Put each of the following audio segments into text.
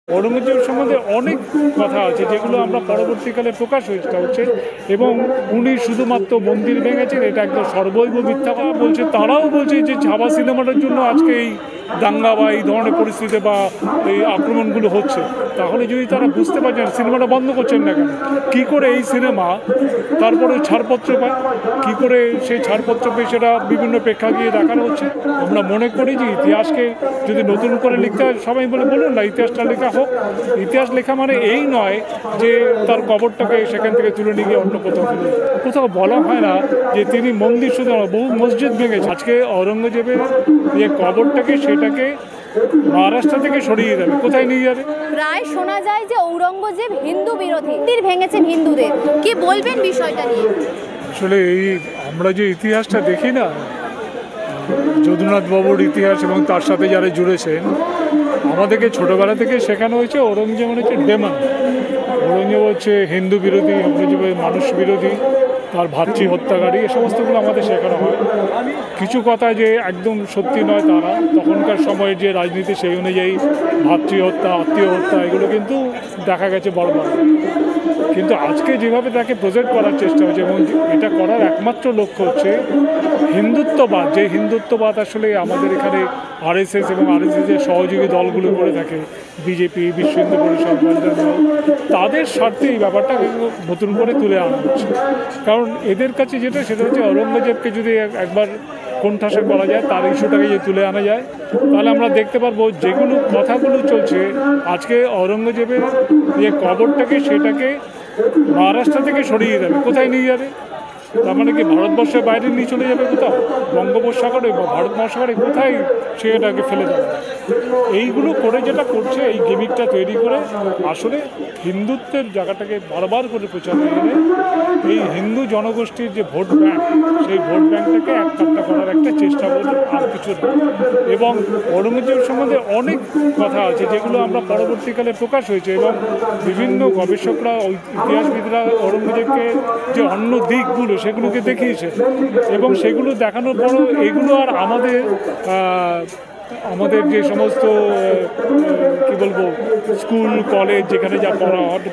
ঔরঙ্গজেবের সম্বন্ধে অনেক কথা আছে যেগুলো আমরা পরবর্তীকালে প্রকাশ হচ্ছে এবং উনি শুধুমাত্র মন্দির ভেঙেছেন, এটা একদম সর্বৈব মিথ্যা কথা বলছে। তারাও বলছে যে ছাবা সিনেমাটার জন্য আজকে এই দাঙ্গা বা এই ধরনের পরিস্থিতি বা এই আক্রমণগুলো হচ্ছে। তাহলে যদি তারা বুঝতে পারছেন সিনেমাটা বন্ধ করছেন না কেন, কী করে এই সিনেমা তারপরে ছাড়পত্র পায়, কী করে সেই ছাড়পত্র পেয়ে সেটা বিভিন্ন প্রেক্ষাগৃহে দেখানো হচ্ছে। আমরা মনে করি যে ইতিহাসকে যদি নতুন করে লিখতে হয়, সবাই বলুন না ইতিহাসটা লেখা হোক। ইতিহাস লেখা মানে এই নয় যে তার কবরটাকে সেখান থেকে তুলে নিয়ে গিয়ে অন্য কোথাও বলা হয় না যে তিনি মন্দির শুধু বহু মসজিদ ভেঙেছে। আজকে ঔরঙ্গজেবের যে কবরটাকে সেটাকে মহারাষ্ট্র থেকে সরিয়ে দেবে, কোথায় নিয়ে যাবে? প্রায় শোনা যায় যে ঔরঙ্গজেব হিন্দু বিরোধী, মন্দির ভেঙেছেন হিন্দুদের। কি বলবেন বিষয়টা নিয়ে? আসলে এই আমরা যে ইতিহাসটা দেখি না, যদুনাথ বাবুর ইতিহাস এবং তার সাথে যারা জুড়েছেন, আমাদেরকে ছোটোবেলা থেকে শেখানো হয়েছে ঔরঙ্গজেব মানে হচ্ছে ডেমন। ঔরঙ্গজেব হচ্ছে হিন্দু বিরোধী, ঔরঙ্গজেব মানুষ বিরোধী, তার ভাতৃ হত্যাকারী, এ সমস্তগুলো আমাদের শেখানো হয়। কিছু কথা যে একদম সত্যি নয় তা না। তখনকার সময়ের যে রাজনীতি সেই অনুযায়ী ভাতৃ হত্যা, আত্মীয় হত্যা এগুলো কিন্তু দেখা গেছে বড় বড়। কিন্তু আজকে যেভাবে তাকে প্রেজেন্ট করার চেষ্টা হচ্ছে এবং এটা করার একমাত্র লক্ষ্য হচ্ছে হিন্দুত্ববাদ, যে হিন্দুত্ববাদ আসলে আমাদের এখানে আরএসএস এবং আরএসএসের সহযোগী দলগুলো করে থাকে, বিজেপি, বিশ্ব হিন্দু পরিষদ, তাদের স্বার্থে এই ব্যাপারটা নতুন করে তুলে আনা হচ্ছে। কারণ এদের কাছে যেটা সেটা হচ্ছে ঔরঙ্গজেবকে যদি একবার কোণঠাসা করা যায়, তার ইস্যুটাকে যদি তুলে আনা যায়, তাহলে আমরা দেখতে পারবো যেগুলো কথাগুলো চলছে আজকে ঔরঙ্গজেবের যে কবরটাকে সেটাকে মহারাষ্ট্র থেকে সরিয়ে দেবে, কোথায় নিয়ে যাবে? তার মানে কি ভারতবর্ষের বাইরে নিয়ে চলে যাবে কোথাও, বঙ্গোপসাগরে বা ভারত মহাসাগরে, কোথায় সেটাকে ফেলে দেবে? এইগুলো করে যেটা করছে, এই গেমিকটা তৈরি করে আসলে হিন্দুত্বের জায়গাটাকে বারবার করে প্রচার করে এই হিন্দু জনগোষ্ঠীর যে ভোট ব্যাংক, সেই ভোট ব্যাংকটাকে এককাট্টা করার একটা চেষ্টা করছে, আর কিছু না। এবং ঔরঙ্গজেবের সম্বন্ধে অনেক কথা আছে যেগুলো আমরা পরবর্তীকালে প্রকাশ হয়েছে এবং বিভিন্ন গবেষকরা, ইতিহাসবিদরা ঔরঙ্গজেবকে যে অন্য দিকগুলো সেগুলোকে দেখিয়েছে এবং সেগুলো দেখানোর পরও এগুলো আর আমাদের যে সমস্ত কি বলবো স্কুল কলেজ যেখানে যা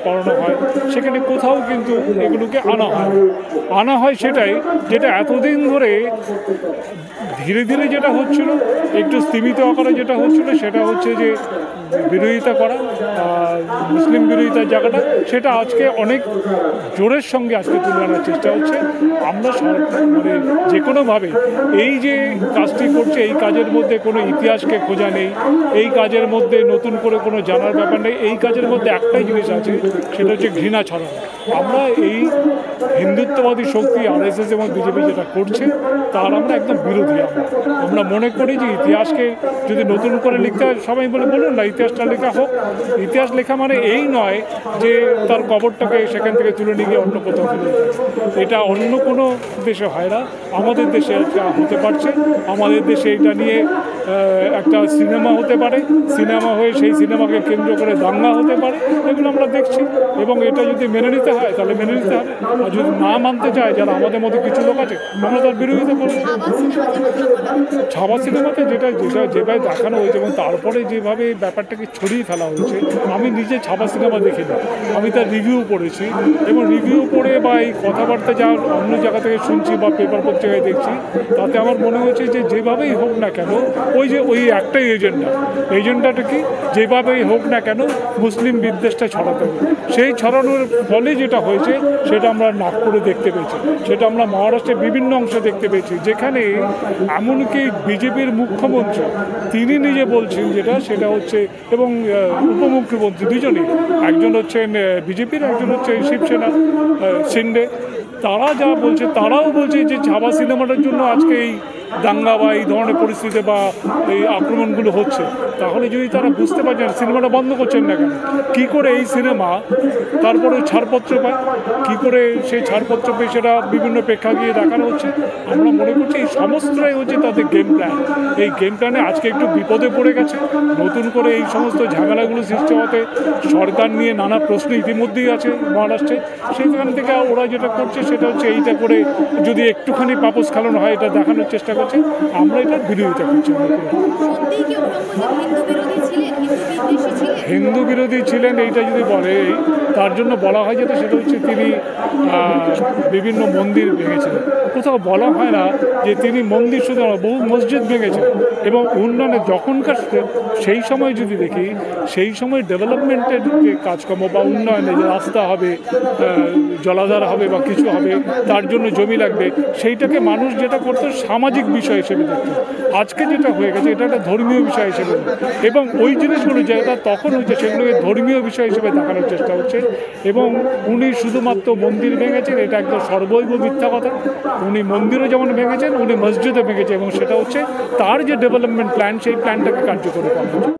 পড়ানো হয় সেখানে কোথাও কিন্তু এগুলোকে আনা হয় সেটাই যেটা এতদিন ধরে ধীরে ধীরে যেটা হচ্ছিল, একটু স্তীমিত আকারে যেটা হচ্ছিল, সেটা হচ্ছে যে বিরোধিতা করা, মুসলিম বিরোধিতার জায়গাটা, সেটা আজকে অনেক জোরের সঙ্গে আজকে তুলে আনার চেষ্টা হচ্ছে। আমরা মানে যে কোনোভাবে এই যে কাজটি করছে, এই কাজের মধ্যে কোনো ইতিহাসকে খোঁজা নেই, এই কাজের মধ্যে নতুন করে কোনো জানার ব্যাপার নেই। এই কাজের মধ্যে একটাই জিনিস আছে, সেটা হচ্ছে ঘৃণা ছড়ানো। আমরা এই হিন্দুত্ববাদী শক্তি আরএসএস এবং বিজেপি যেটা করছে তার আমরা একদম বিরোধী। আমরা মনে করি যে ইতিহাসকে যদি নতুন করে লিখতে হয়, সবাই বলুন না ইতিহাসটা লেখা হোক। ইতিহাস লেখা মানে এই নয় যে তার কবরটাকে সেখান থেকে তুলে নিয়ে গিয়ে অন্য কোথাও ফেলে দেয়। এটা অন্য কোনো দেশে হয় না, আমাদের দেশে হতে পারছে। আমাদের দেশে এটা নিয়ে একটা সিনেমা হতে পারে, সিনেমা হয়ে সেই সিনেমাকে কেন্দ্র করে দাঙ্গা হতে পারে, এগুলো আমরা দেখছি। এবং এটা যদি মেনে নিতে হয় তাহলে মেনে নিতে হবে, আর যদি না মানতে চায় যারা আমাদের মধ্যে কিছু লোক আছে, আমরা তার বিরোধিতা করব। ছাবা সিনেমাতে যেভাবে দেখানো হয়েছে এবং তারপরে যেভাবে ব্যাপারটাকে ছড়িয়ে ফেলা হয়েছে, আমি নিজে ছাবা সিনেমা দেখিনি, আমি তার রিভিউ পড়েছি এবং রিভিউ পড়ে বা এই কথাবার্তা যা অন্য জায়গা থেকে শুনছি বা পেপার পত্রিকায় দেখছি, তাতে আমার মনে হয়েছে যে যেভাবেই হোক না কেন ওই একটাই এজেন্ডাটা কি, যেভাবেই হোক না কেন মুসলিম বিদ্বেষটা ছড়াতে হবে। সেই ছড়ানোর ফলে যেটা হয়েছে সেটা আমরা নাগপুরে দেখতে পেয়েছি, সেটা আমরা মহারাষ্ট্রের বিভিন্ন অংশে দেখতে পেয়েছি, যেখানে এমনকি বিজেপির মুখ্যমন্ত্রী তিনি নিজে বলছেন সেটা হচ্ছে, এবং উপমুখ্যমন্ত্রী দুজনেই, একজন হচ্ছেন বিজেপির, একজন হচ্ছে শিবসেনা শিন্ডে, তারা যা বলছে, তারাও বলছে যে ছাবা সিনেমাটার জন্য আজকে এই দাঙ্গা বা এই ধরনের পরিস্থিতি বা এই আক্রমণগুলো হচ্ছে। তাহলে যদি তারা বুঝতে পারছেন সিনেমাটা বন্ধ করছেন না কেন, কী করে এই সিনেমা তারপরে ছাড়পত্র পায়, কী করে সেই ছাড়পত্র পেয়ে সেটা বিভিন্ন প্রেক্ষাগৃহে দেখানো হচ্ছে। আমরা মনে করছি এই সমস্তটাই হচ্ছে তাদের গেম প্ল্যান। এই গেম প্ল্যানে আজকে একটু বিপদে পড়ে গেছে, নতুন করে এই সমস্ত ঝামেলাগুলো সৃষ্টি হতে সরকার নিয়ে নানা প্রশ্ন ইতিমধ্যেই আছে মহারাষ্ট্রে। সেখান থেকে ওরা যেটা করছে সেটা হচ্ছে এইটা করে যদি একটুখানি পাপস খেলানো হয় এটা দেখানোর চেষ্টা করছে, আমরা এটার বিরোধিতা করছি। হিন্দু বিরোধী ছিলেন এইটা যদি বলে, তার জন্য বলা হয় যেটা সেটা হচ্ছে তিনি বিভিন্ন মন্দির ভেঙেছিলেন। কোথাও বলা হয় না যে তিনি মন্দির শুধু নয়, বহু মসজিদ ভেঙেছেন। এবং উন্নয়নে যখনকার সেই সময় যদি দেখি, সেই সময় ডেভেলপমেন্টের যে কাজকর্ম বা উন্নয়নে যে রাস্তা হবে, জলাধার হবে বা কিছু হবে, তার জন্য জমি লাগবে, সেইটাকে মানুষ যেটা করতো সামাজিক বিষয় হিসেবে দেখত। আজকে যেটা হয়ে গেছে এটা একটা ধর্মীয় বিষয় হিসেবে, এবং ওই জিনিসগুলো যেটা তখন হচ্ছে সেগুলোকে ধর্মীয় বিষয় হিসেবে দেখানোর চেষ্টা হচ্ছে। এবং উনি শুধুমাত্র মন্দির ভেঙেছেন, এটা একদম সর্বৈব মিথ্যা কথা। উনি মন্দিরও যেমন ভেঙেছেন, উনি মসজিদও ভেঙেছেন, এবং সেটা হচ্ছে তার যে ডেভেলপমেন্ট প্ল্যান, সেই প্ল্যানটাকে কার্যকরী করা হচ্ছে।